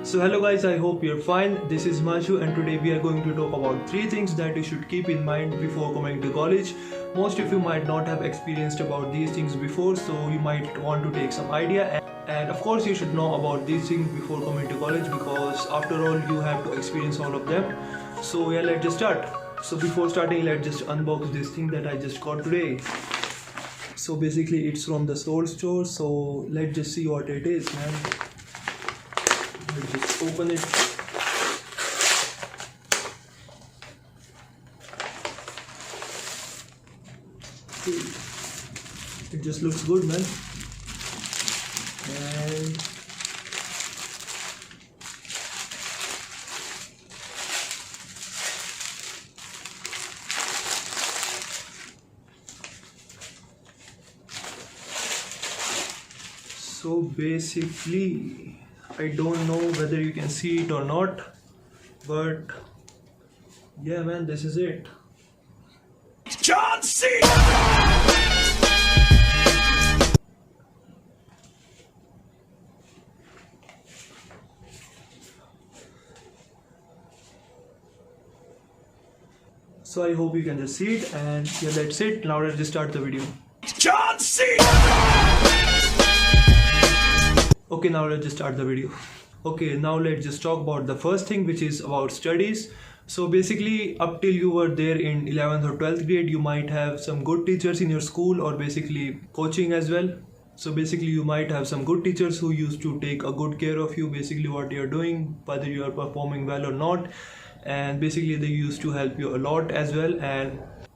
So hello guys, I hope you're fine. This is Himanshu and today we are going to talk about 3 things that you should keep in mind before coming to college. Most of you might not have experienced about these things before, so you might want to take some idea, and of course you should know about these things before coming to college because after all you have to experience all of them. So yeah, let's just start. So before starting, let's just unbox this thing that I just got today. So basically it's from the Soul Store, so let's just see what it is, man. Let's just open it. It just looks good, man. And so basically, I don't know whether you can see it or not, but yeah, man, this is it. John C. So I hope you can just see it, and yeah, that's it. Now let's just start the video. John C. Okay, now let's just start the video. Okay, now let's just talk about the first thing, which is about studies. So basically, up till you were there in 11th or 12th grade, you might have some good teachers in your school or basically coaching as well. So basically you might have some good teachers who used to take a good care of you, basically what you're doing, whether you are performing well or not. And basically they used to help you a lot as well,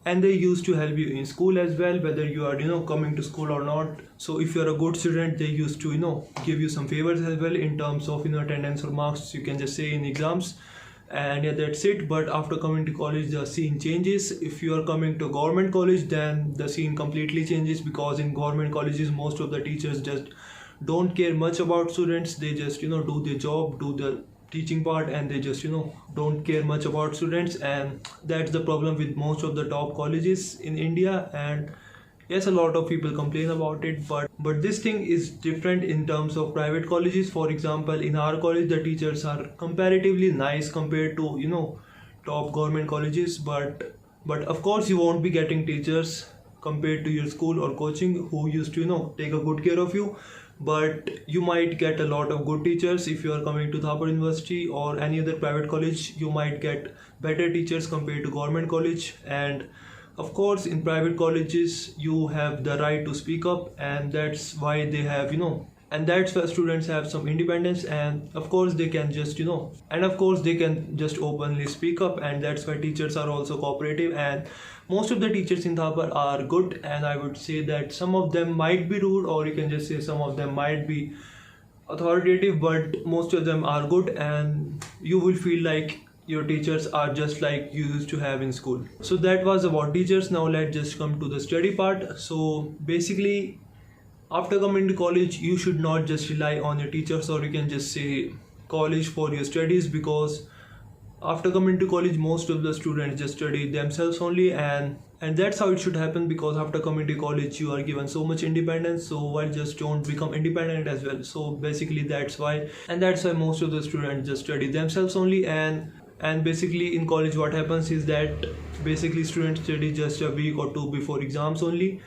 and they used to help you in school as well, whether you are coming to school or not. So if you're a good student, they used to give you some favors as well in terms of attendance or marks, you can just say, in exams. And yeah, that's it. But after coming to college, the scene changes. If you are coming to government college, then the scene completely changes, because in government colleges most of the teachers just don't care much about students. They just do their job, do the teaching part, and they just don't care much about students. And that's the problem with most of the top colleges in India. And yes, a lot of people complain about it, but this thing is different in terms of private colleges. For example, in our college the teachers are comparatively nice compared to top government colleges, but of course you won't be getting teachers compared to your school or coaching who used to take a good care of you. But you might get a lot of good teachers if you are coming to Thapar University or any other private college. You might get better teachers compared to government college. And of course in private colleges you have the right to speak up, and that's why they have and that's why students have some independence, and of course they can just openly speak up. And that's why teachers are also cooperative, and most of the teachers in Thapar are good. And I would say that some of them might be rude, or you can just say some of them might be authoritative, but most of them are good, and you will feel like your teachers are just like you used to have in school. So that was about teachers. Now let's just come to the study part. So basically, after coming to college, you should not just rely on your teachers, or you can just say college, for your studies, because after coming to college most of the students just study themselves only, and that's how it should happen, because after coming to college you are given so much independence. So why just don't become independent as well? So basically that's why most of the students just study themselves only. And basically in college what happens is that basically students study just a week or two before exams only,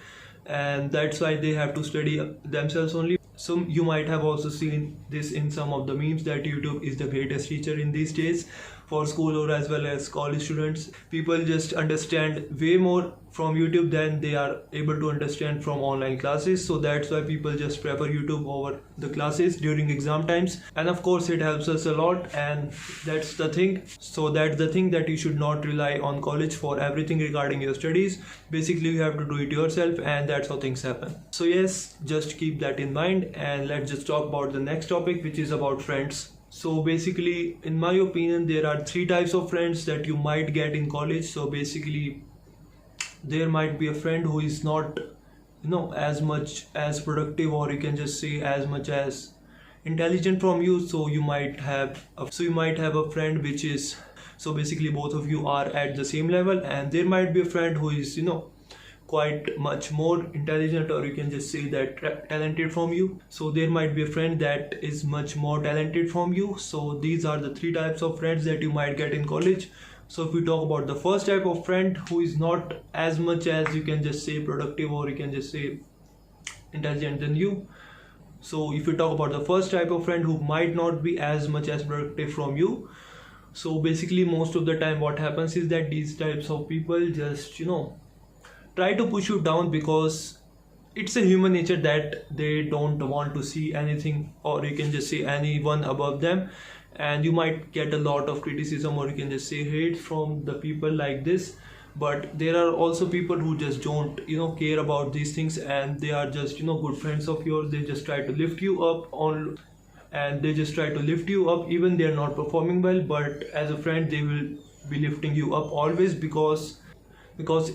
and that's why they have to study themselves only. So you might have also seen this in some of the memes that YouTube is the greatest teacher in these days for school or as well as college students. People just understand way more from YouTube than they are able to understand from online classes. So that's why people just prefer YouTube over the classes during exam times. And of course it helps us a lot, and that's the thing. So that's the thing, that you should not rely on college for everything regarding your studies. Basically you have to do it yourself, and that's how things happen. So yes, just keep that in mind, and let's just talk about the next topic, which is about friends. So basically, in my opinion, there are 3 types of friends that you might get in college. So basically, there might be a friend who is not as much as productive, or you can just say as much as intelligent from you. So you might have a friend which is, so basically both of you are at the same level, and there might be a friend who is quite much more intelligent, or you can just say that talented from you. So there might be a friend that is much more talented from you. So these are the three types of friends that you might get in college. So if we talk about the first type of friend, who is not as much as, you can just say, productive, or you can just say intelligent than you. So if you talk about the first type of friend who might not be as much as productive from you, so basically most of the time what happens is that these types of people just, try to push you down, because it's a human nature that they don't want to see anything, or you can just say anyone above them. And you might get a lot of criticism, or you can just say hate from the people like this. But there are also people who just don't care about these things, and they are just good friends of yours. They just try to lift you up on, and they just try to lift you up even they are not performing well, but as a friend they will be lifting you up always, because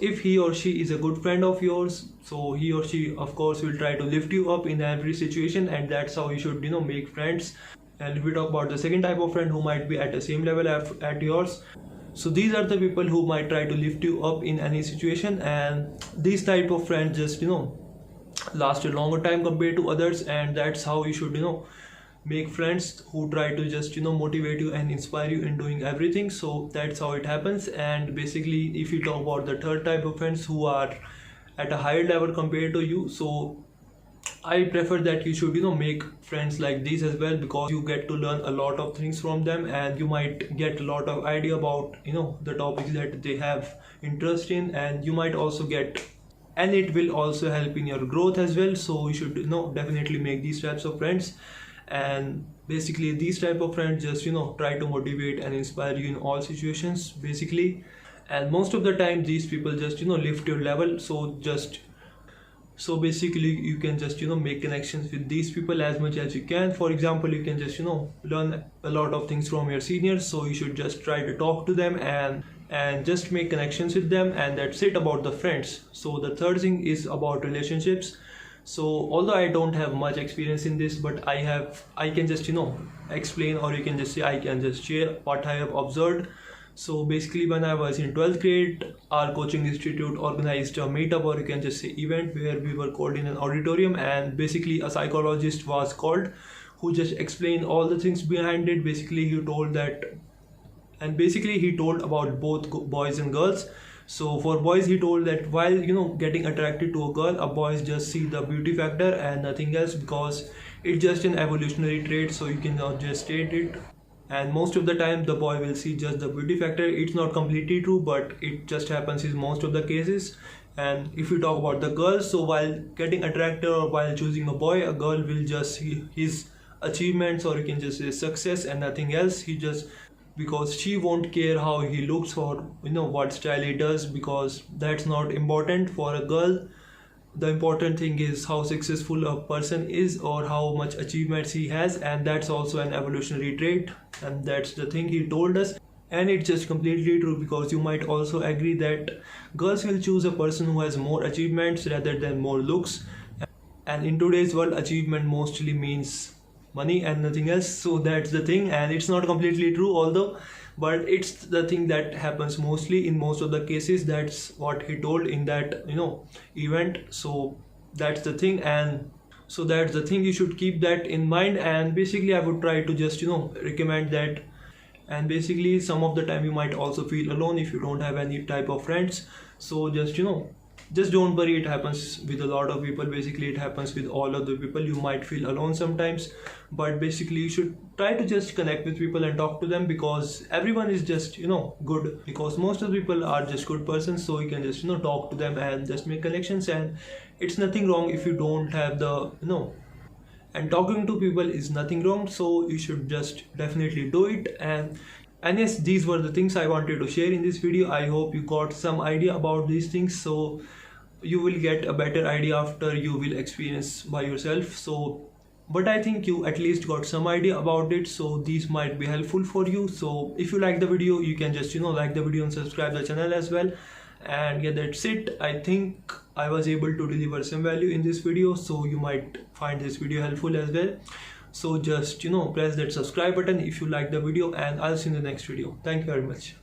if he or she is a good friend of yours, so he or she of course will try to lift you up in every situation, and that's how you should make friends. And if we talk about the second type of friend who might be at the same level at yours, so these are the people who might try to lift you up in any situation, and these type of friends just last a longer time compared to others. And that's how you should make friends who try to just motivate you and inspire you in doing everything. So that's how it happens. And basically if you talk about the third type of friends who are at a higher level compared to you, so I prefer that you should make friends like these as well, because you get to learn a lot of things from them, and you might get a lot of idea about the topics that they have interest in, and you might also get, and it will also help in your growth as well. So you should definitely make these types of friends. And basically these type of friends just try to motivate and inspire you in all situations basically. And most of the time these people just lift your level. So basically you can just make connections with these people as much as you can. For example, you can just learn a lot of things from your seniors, so you should just try to talk to them and just make connections with them. And that's it about the friends. So the third thing is about relationships. So although I don't have much experience in this, but I can just explain, or you can just say I can just share what I have observed. So basically when I was in 12th grade, our coaching institute organized a meetup, or you can just say event, where we were called in an auditorium, and basically a psychologist was called who just explained all the things behind it. Basically he told about both boys and girls. So for boys he told that while getting attracted to a girl, a boys just see the beauty factor and nothing else, because it's just an evolutionary trait, so you cannot just state it. And most of the time the boy will see just the beauty factor. It's not completely true, but it just happens in most of the cases. And if you talk about the girls, so while getting attracted or while choosing a boy, a girl will just see his achievements, or you can just say success, and nothing else. Because she won't care how he looks, or what style he does, because that's not important for a girl. The important thing is how successful a person is, or how much achievements he has, and that's also an evolutionary trait. And that's the thing he told us, and it's just completely true, because you might also agree that girls will choose a person who has more achievements rather than more looks. And in today's world, achievement mostly means money and nothing else. So that's the thing, and it's not completely true although, but it's the thing that happens mostly in most of the cases. That's what he told in that event. So that's the thing, and so that's the thing, you should keep that in mind. And basically I would try to just recommend that. And basically some of the time you might also feel alone if you don't have any type of friends. So just don't worry, it happens with a lot of people. Basically it happens with all of the people. You might feel alone sometimes, but basically you should try to just connect with people and talk to them, because everyone is just good, because most of the people are just good persons. So you can just talk to them and just make connections, and it's nothing wrong if you don't have the and talking to people is nothing wrong. So you should just definitely do it. And yes, these were the things I wanted to share in this video. I hope you got some idea about these things. So you will get a better idea after you will experience by yourself. So but I think you at least got some idea about it. So these might be helpful for you. So if you like the video, you can just like the video and subscribe the channel as well. And yeah, that's it. I think I was able to deliver some value in this video, so you might find this video helpful as well. So just press that subscribe button if you like the video, and I'll see you in the next video. Thank you very much.